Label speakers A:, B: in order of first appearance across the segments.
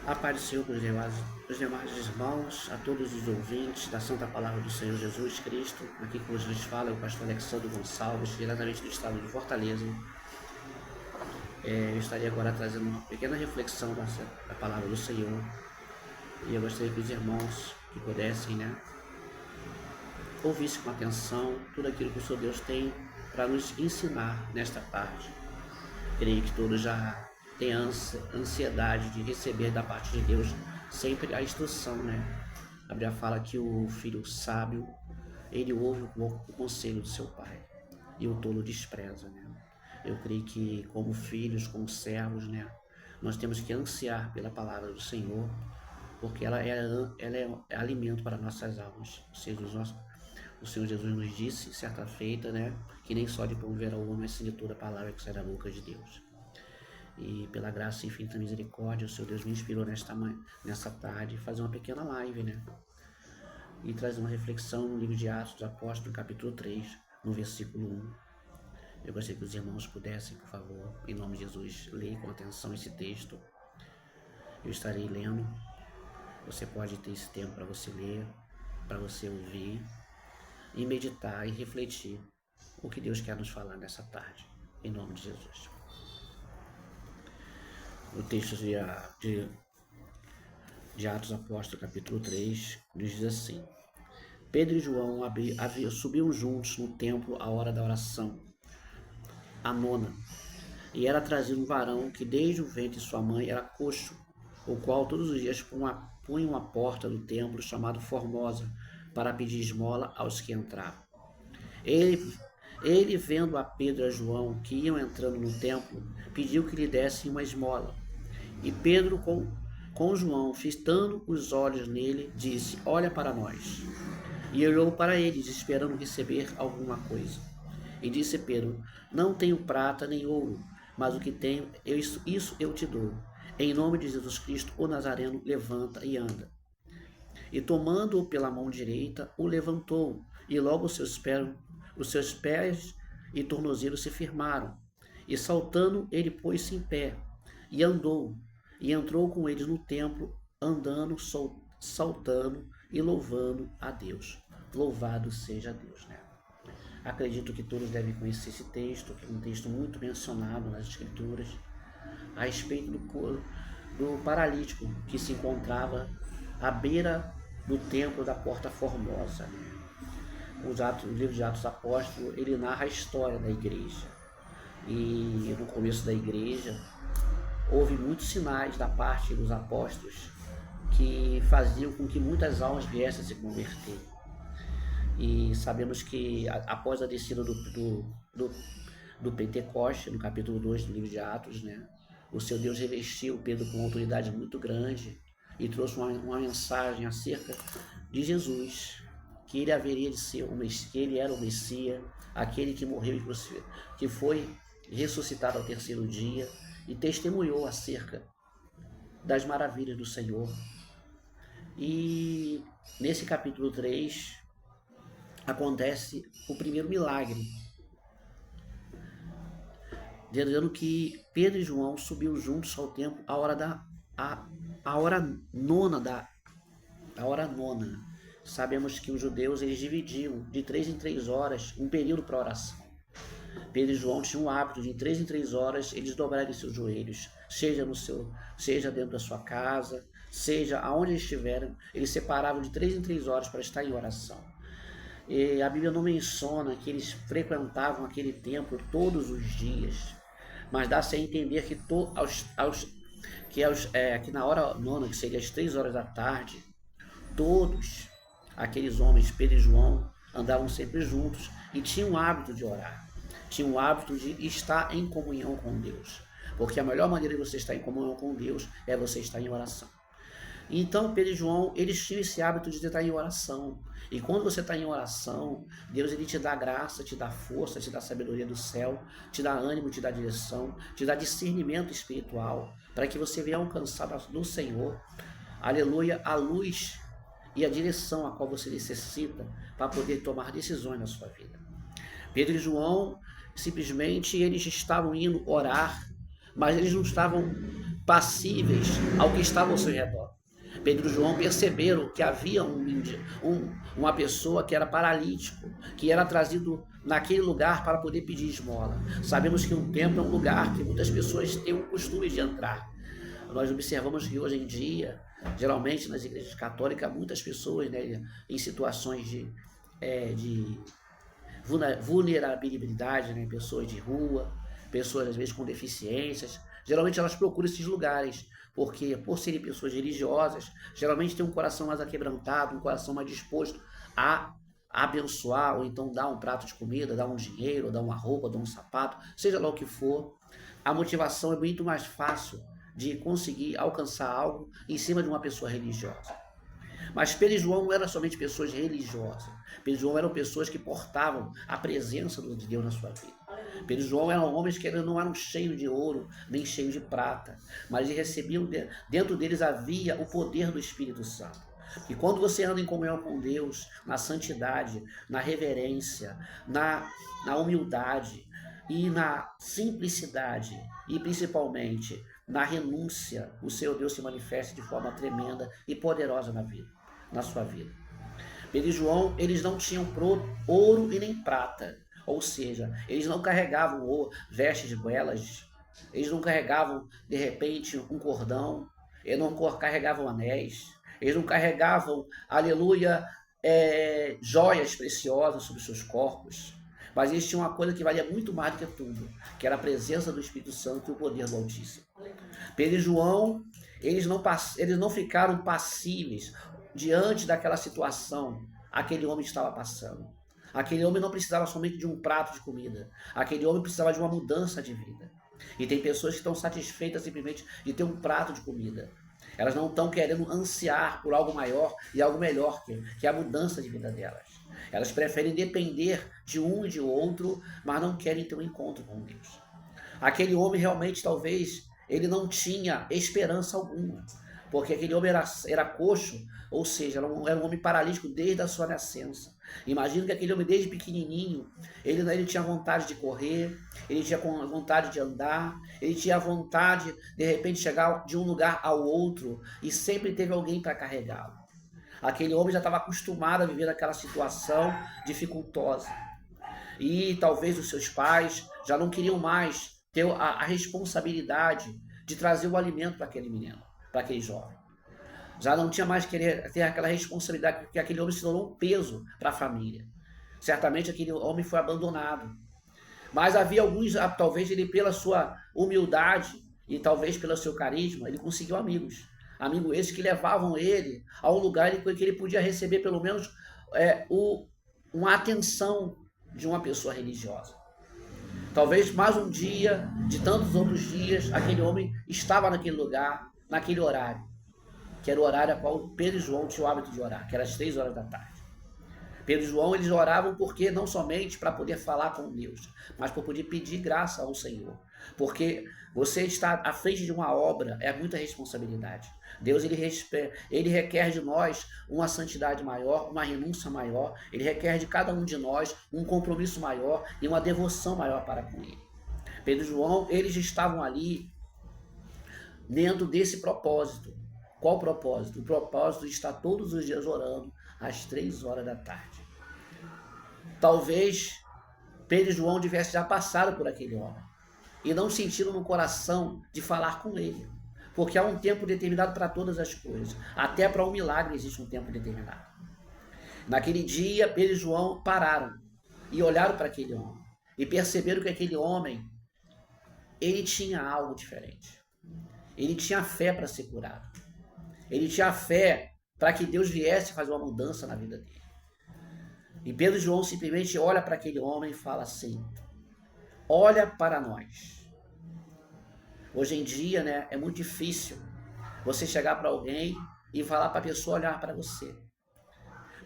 A: A paz do Senhor com os demais irmãos, a todos os ouvintes da Santa Palavra do Senhor Jesus Cristo. Aqui com os nos fala é o pastor Alexandre Gonçalves, diretamente do estado de Fortaleza. Eu estaria agora trazendo uma pequena reflexão da Palavra do Senhor. E eu gostaria que os irmãos que pudessem, ouvissem com atenção tudo aquilo que o Senhor Deus tem para nos ensinar nesta tarde. Creio que todos já têm ansiedade de receber da parte de Deus sempre a instrução, A Bíblia fala que o filho sábio, ele ouve o conselho do seu pai e o tolo despreza, Eu creio que como filhos, como servos, nós temos que ansiar pela palavra do Senhor, porque ela é alimento para nossas almas. Ou seja, o Senhor Jesus nos disse, certa feita, que nem só de pão viverá o homem, mas sim de toda a palavra que sai da boca de Deus. E pela graça e infinita misericórdia, o Senhor Deus me inspirou nessa tarde fazer uma pequena live, E trazer uma reflexão no livro de Atos dos Apóstolos, capítulo 3, no versículo 1. Eu gostaria que os irmãos pudessem, por favor, em nome de Jesus, ler com atenção esse texto. Eu estarei lendo. Você pode ter esse tempo para você ler, para você ouvir, e meditar e refletir o que Deus quer nos falar nessa tarde, em nome de Jesus. O texto de Atos Apóstolos, capítulo 3, nos diz assim: Pedro e João subiam juntos no templo à hora da oração, a nona, e era trazido um varão que desde o ventre de sua mãe era coxo, o qual todos os dias punham a porta do templo chamado Formosa, para pedir esmola aos que entravam. Ele, vendo a Pedro e a João que iam entrando no templo, pediu que lhe dessem uma esmola. E Pedro, com João, fitando os olhos nele, disse: Olha para nós. E olhou para eles, esperando receber alguma coisa. E disse Pedro: Não tenho prata nem ouro, mas o que tenho, isso eu te dou. Em nome de Jesus Cristo, o Nazareno, levanta e anda. E tomando-o pela mão direita, o levantou, e logo os seus pés e tornozelos se firmaram. E saltando, ele pôs-se em pé, e andou, e entrou com eles no templo, andando, saltando e louvando a Deus. Louvado seja Deus, Acredito que todos devem conhecer esse texto, que é um texto muito mencionado nas Escrituras, a respeito do paralítico que se encontrava à beira do templo da Porta Formosa. O livro de Atos Apóstolos, ele narra a história da igreja. E no começo da igreja, houve muitos sinais da parte dos apóstolos que faziam com que muitas almas viessem a se converter. E sabemos que após a descida do Pentecoste, no capítulo 2 do livro de Atos, o seu Deus revestiu Pedro com uma autoridade muito grande e trouxe uma mensagem acerca de Jesus, que ele haveria de ser que ele era o Messias, aquele que morreu e que foi ressuscitado ao terceiro dia, e testemunhou acerca das maravilhas do Senhor. E nesse capítulo 3 acontece o primeiro milagre, dizendo que Pedro e João subiram juntos ao templo a hora nona. Sabemos que os judeus eles dividiam de 3 em 3 horas um período para oração. Pedro e João tinham o hábito de em 3 em 3 horas eles dobrarem seus joelhos, seja dentro da sua casa, seja aonde eles estiverem, eles separavam de 3 em 3 horas para estar em oração. E a Bíblia não menciona que eles frequentavam aquele templo todos os dias, mas dá-se a entender que na hora nona, que seria às 3 horas da tarde, todos aqueles homens, Pedro e João, andavam sempre juntos e tinham o hábito de orar, tinham o hábito de estar em comunhão com Deus, porque a melhor maneira de você estar em comunhão com Deus é você estar em oração. Então Pedro e João, eles tinham esse hábito de estar em oração. E quando você está em oração, Deus ele te dá graça, te dá força, te dá sabedoria do céu, te dá ânimo, te dá direção, te dá discernimento espiritual, para que você venha alcançar do Senhor, aleluia, a luz e a direção a qual você necessita para poder tomar decisões na sua vida. Pedro e João, simplesmente, eles estavam indo orar, mas eles não estavam passíveis ao que estava ao seu redor. Pedro e João perceberam que havia uma pessoa que era paralítico, que era trazido naquele lugar para poder pedir esmola. Sabemos que um templo é um lugar que muitas pessoas têm o costume de entrar. Nós observamos que hoje em dia, geralmente nas igrejas católicas, muitas pessoas, né, em situações de vulnerabilidade, né, pessoas de rua, pessoas às vezes com deficiências, geralmente elas procuram esses lugares, porque por serem pessoas religiosas, geralmente tem um coração mais aquebrantado, um coração mais disposto a abençoar, ou então dar um prato de comida, dar um dinheiro, dar uma roupa, dar um sapato, seja lá o que for. A motivação é muito mais fácil de conseguir alcançar algo em cima de uma pessoa religiosa. Mas Pedro e João não eram somente pessoas religiosas. Pedro e João eram pessoas que portavam a presença de Deus na sua vida. Pedro e João eram homens que não eram cheios de ouro, nem cheios de prata, mas eles recebiam, dentro deles havia o poder do Espírito Santo. E quando você anda em comunhão com Deus, na santidade, na reverência, na humildade e na simplicidade, e principalmente na renúncia, o seu Deus se manifesta de forma tremenda e poderosa na sua vida. Pedro e João, eles não tinham ouro e nem prata, ou seja, eles não carregavam vestes belas, eles não carregavam, de repente, um cordão, eles não carregavam anéis, eles não carregavam, aleluia, joias preciosas sobre seus corpos, mas eles tinham uma coisa que valia muito mais do que tudo, que era a presença do Espírito Santo e o poder do Altíssimo. Pedro e João, eles não ficaram passíveis diante daquela situação aquele homem estava passando. Aquele homem não precisava somente de um prato de comida, aquele homem precisava de uma mudança de vida. E tem pessoas que estão satisfeitas simplesmente de ter um prato de comida. Elas não estão querendo ansiar por algo maior e algo melhor, que é a mudança de vida delas. Elas preferem depender de um e de outro, mas não querem ter um encontro com Deus. Aquele homem realmente, talvez, ele não tinha esperança alguma, porque aquele homem era coxo, ou seja, era um homem paralítico desde a sua nascença. Imagina que aquele homem desde pequenininho, ele tinha vontade de correr, ele tinha vontade de andar, ele tinha vontade de repente chegar de um lugar ao outro e sempre teve alguém para carregá-lo. Aquele homem já estava acostumado a viver naquela situação dificultosa. E talvez os seus pais já não queriam mais ter a responsabilidade de trazer o alimento para aquele menino, para aquele jovem. Já não tinha mais querer ter aquela responsabilidade, porque aquele homem se tornou um peso para a família. Certamente aquele homem foi abandonado. Mas havia alguns, talvez ele pela sua humildade e talvez pelo seu carisma, ele conseguiu amigos. Amigos esses que levavam ele a um lugar em que ele podia receber pelo menos uma atenção de uma pessoa religiosa. Talvez mais um dia, de tantos outros dias, aquele homem estava naquele lugar, naquele horário, que era o horário a qual Pedro e João tinham o hábito de orar, que era às 3 horas da tarde. Pedro e João, eles oravam porque não somente para poder falar com Deus, mas para poder pedir graça ao Senhor. Porque você estar à frente de uma obra é muita responsabilidade. Deus, ele requer de nós uma santidade maior, uma renúncia maior, ele requer de cada um de nós um compromisso maior e uma devoção maior para com ele. Pedro e João, eles estavam ali dentro desse propósito. Qual o propósito? O propósito de estar todos os dias orando às 3 horas da tarde. Talvez Pedro e João tivessem já passado por aquele homem e não sentiram no coração de falar com ele, porque há um tempo determinado para todas as coisas, até para um milagre existe um tempo determinado. Naquele dia, Pedro e João pararam e olharam para aquele homem e perceberam que aquele homem, ele tinha algo diferente. Ele tinha fé para ser curado. Ele tinha fé para que Deus viesse fazer uma mudança na vida dele. E Pedro e João simplesmente olha para aquele homem e fala assim: olha para nós. Hoje em dia, né, é muito difícil você chegar para alguém e falar para a pessoa olhar para você.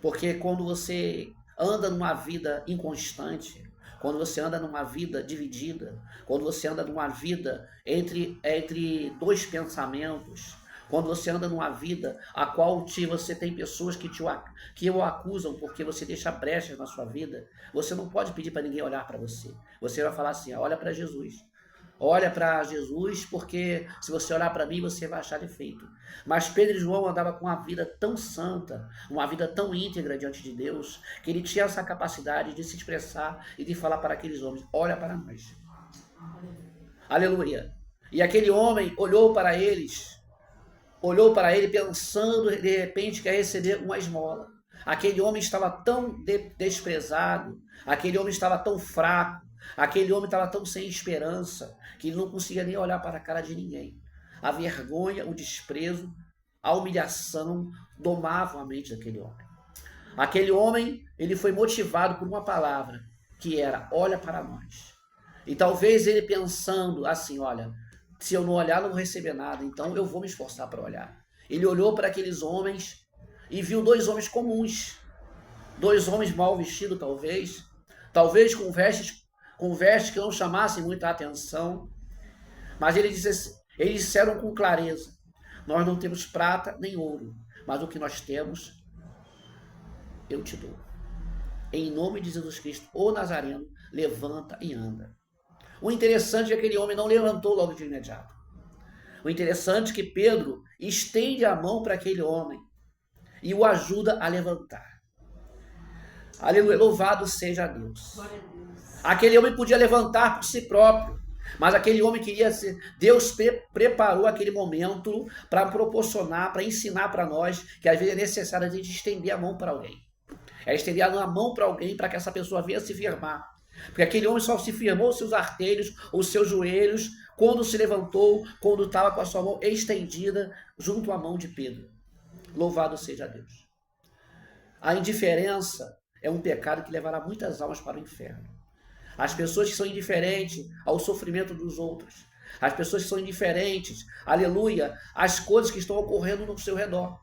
A: Porque quando você anda numa vida inconstante, quando você anda numa vida dividida, quando você anda numa vida entre dois pensamentos, quando você anda numa vida a qual você tem pessoas que o acusam porque você deixa brechas na sua vida, você não pode pedir para ninguém olhar para você. Você vai falar assim: olha para Jesus, olha para Jesus, porque se você olhar para mim, você vai achar defeito. Mas Pedro e João andavam com uma vida tão santa, uma vida tão íntegra diante de Deus, que ele tinha essa capacidade de se expressar e de falar para aqueles homens, olha para nós. Aleluia. E aquele homem olhou para ele pensando, de repente, que ia receber uma esmola. Aquele homem estava tão desprezado, aquele homem estava tão fraco, aquele homem estava tão sem esperança, que ele não conseguia nem olhar para a cara de ninguém. A vergonha, o desprezo, a humilhação domavam a mente daquele homem. Aquele homem, ele foi motivado por uma palavra, que era, olha para nós. E talvez ele pensando assim, olha, se eu não olhar, não vou receber nada, então eu vou me esforçar para olhar. Ele olhou para aqueles homens e viu dois homens comuns, dois homens mal vestidos, talvez com vestes que não chamassem muita atenção, mas eles disseram com clareza, nós não temos prata nem ouro, mas o que nós temos, eu te dou. Em nome de Jesus Cristo, o Nazareno, levanta e anda. O interessante é que aquele homem não levantou logo de imediato. O interessante é que Pedro estende a mão para aquele homem e o ajuda a levantar. Aleluia, louvado seja Deus. Aquele homem podia levantar por si próprio, mas aquele homem queria ser... Deus preparou aquele momento para proporcionar, para ensinar para nós que às vezes é necessário a gente estender a mão para alguém. É estender a mão para alguém para que essa pessoa venha se firmar. Porque aquele homem só se firmou os seus artelhos, os seus joelhos, quando se levantou, quando estava com a sua mão estendida junto à mão de Pedro. Louvado seja Deus. A indiferença é um pecado que levará muitas almas para o inferno. As pessoas que são indiferentes ao sofrimento dos outros, as pessoas que são indiferentes, aleluia, às coisas que estão ocorrendo no seu redor.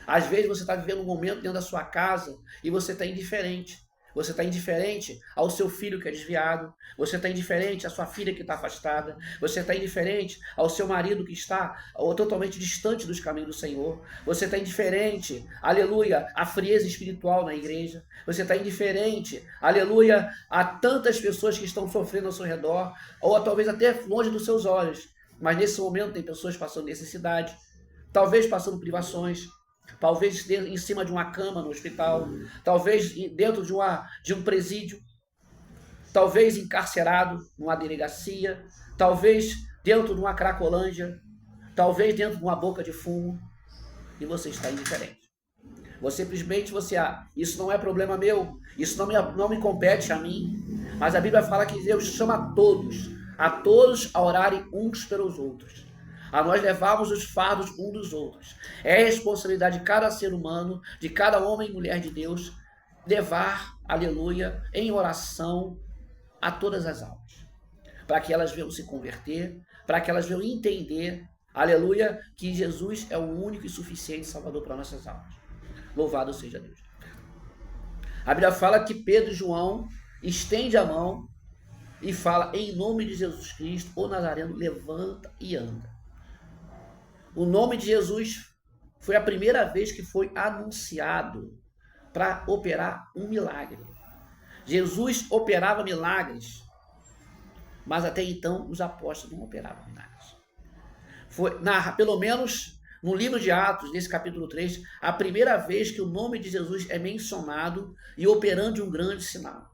A: Às vezes você está vivendo um momento dentro da sua casa e você está indiferente. Você está indiferente ao seu filho que é desviado. Você está indiferente à sua filha que está afastada. Você está indiferente ao seu marido que está totalmente distante dos caminhos do Senhor. Você está indiferente, aleluia, à frieza espiritual na igreja. Você está indiferente, aleluia, a tantas pessoas que estão sofrendo ao seu redor, ou talvez até longe dos seus olhos. Mas nesse momento tem pessoas passando necessidade, talvez passando privações, talvez em cima de uma cama no hospital, talvez dentro de um presídio, talvez encarcerado numa delegacia, talvez dentro de uma cracolândia, talvez dentro de uma boca de fumo, e você está indiferente. Você simplesmente, isso não é problema meu, isso não me compete a mim, mas a Bíblia fala que Deus chama a todos a orarem uns pelos outros, a nós levarmos os fardos uns dos outros. É responsabilidade de cada ser humano, de cada homem e mulher de Deus, levar, aleluia, em oração a todas as almas, para que elas venham se converter, para que elas venham entender, aleluia, que Jesus é o único e suficiente Salvador para nossas almas. Louvado seja Deus. A Bíblia fala que Pedro e João estende a mão e fala, em nome de Jesus Cristo, o Nazareno, levanta e anda. O nome de Jesus foi a primeira vez que foi anunciado para operar um milagre. Jesus operava milagres, mas até então os apóstolos não operavam milagres. Foi, pelo menos no livro de Atos, nesse capítulo 3, a primeira vez que o nome de Jesus é mencionado e operando um grande sinal.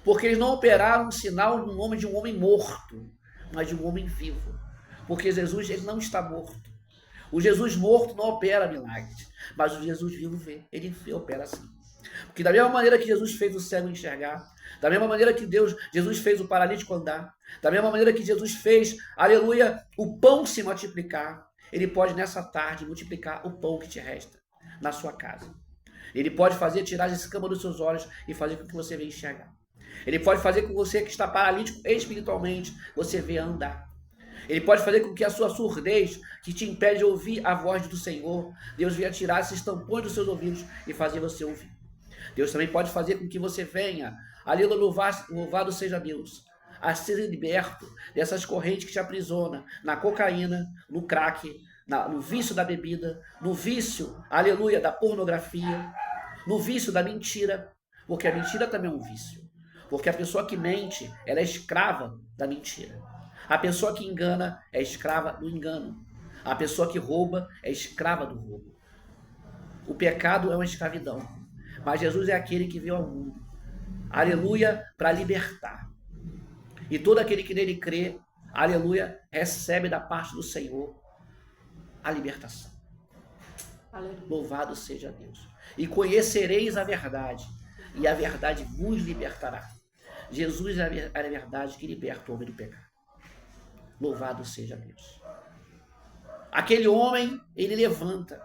A: Porque eles não operaram um sinal no nome de um homem morto, mas de um homem vivo. Porque Jesus, ele não está morto. O Jesus morto não opera milagres, mas o Jesus vivo ele opera assim. Porque da mesma maneira que Jesus fez o cego enxergar, da mesma maneira que Jesus fez o paralítico andar, da mesma maneira que Jesus fez, aleluia, o pão se multiplicar, ele pode nessa tarde multiplicar o pão que te resta na sua casa. Ele pode fazer tirar as escamas dos seus olhos e fazer com que você venha enxergar. Ele pode fazer com que você que está paralítico espiritualmente, você venha andar. Ele pode fazer com que a sua surdez, que te impede de ouvir a voz do Senhor, Deus venha tirar esses tampões dos seus ouvidos e fazer você ouvir. Deus também pode fazer com que você venha, aleluia, louvado seja Deus, a ser liberto dessas correntes que te aprisionam na cocaína, no crack, no vício da bebida, no vício, aleluia, da pornografia, no vício da mentira, porque a mentira também é um vício. Porque a pessoa que mente, ela é escrava da mentira. A pessoa que engana é escrava do engano. A pessoa que rouba é escrava do roubo. O pecado é uma escravidão. Mas Jesus é aquele que veio ao mundo, aleluia, para libertar. E todo aquele que nele crê, aleluia, recebe da parte do Senhor a libertação. Aleluia. Louvado seja Deus. E conhecereis a verdade, e a verdade vos libertará. Jesus é a verdade que liberta o homem do pecado. Louvado seja Deus. Aquele homem, ele levanta.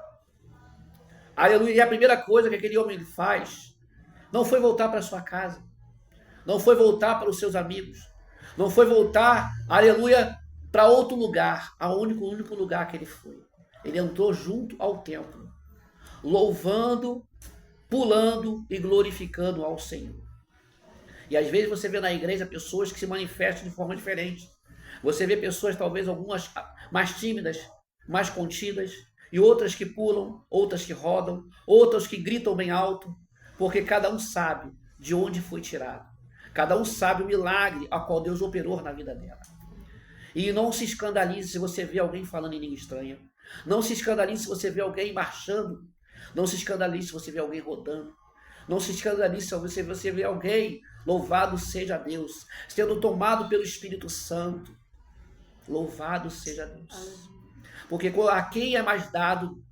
A: Aleluia. E a primeira coisa que aquele homem faz não foi voltar para sua casa, não foi voltar para os seus amigos, não foi voltar, aleluia, para outro lugar, o único lugar que ele foi. Ele entrou junto ao templo, louvando, pulando e glorificando ao Senhor. E às vezes você vê na igreja pessoas que se manifestam de forma diferente. Você vê pessoas, talvez algumas mais tímidas, mais contidas, e outras que pulam, outras que rodam, outras que gritam bem alto, porque cada um sabe de onde foi tirado. Cada um sabe o milagre a qual Deus operou na vida dela. E não se escandalize se você vê alguém falando em língua estranha. Não se escandalize se você vê alguém marchando. Não se escandalize se você vê alguém rodando. Não se escandalize se você vê alguém, louvado seja Deus, sendo tomado pelo Espírito Santo. Louvado seja Deus. Porque a quem é mais dado,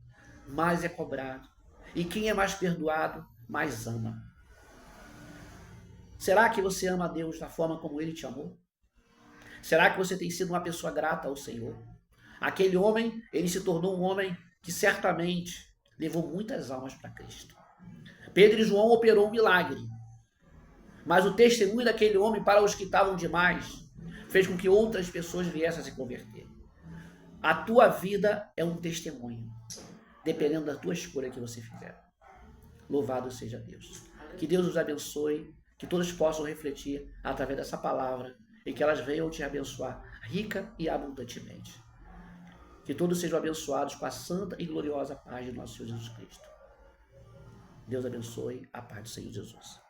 A: mais é cobrado. E quem é mais perdoado, mais ama. Será que você ama a Deus da forma como Ele te amou? Será que você tem sido uma pessoa grata ao Senhor? Aquele homem, ele se tornou um homem que certamente levou muitas almas para Cristo. Pedro e João operou um milagre. Mas o testemunho daquele homem para os que estavam demais fez com que outras pessoas viessem a se converter. A tua vida é um testemunho, dependendo da tua escolha que você fizer. Louvado seja Deus. Que Deus os abençoe, que todos possam refletir através dessa palavra e que elas venham te abençoar rica e abundantemente. Que todos sejam abençoados com a santa e gloriosa paz de nosso Senhor Jesus Cristo. Deus abençoe, a paz do Senhor Jesus.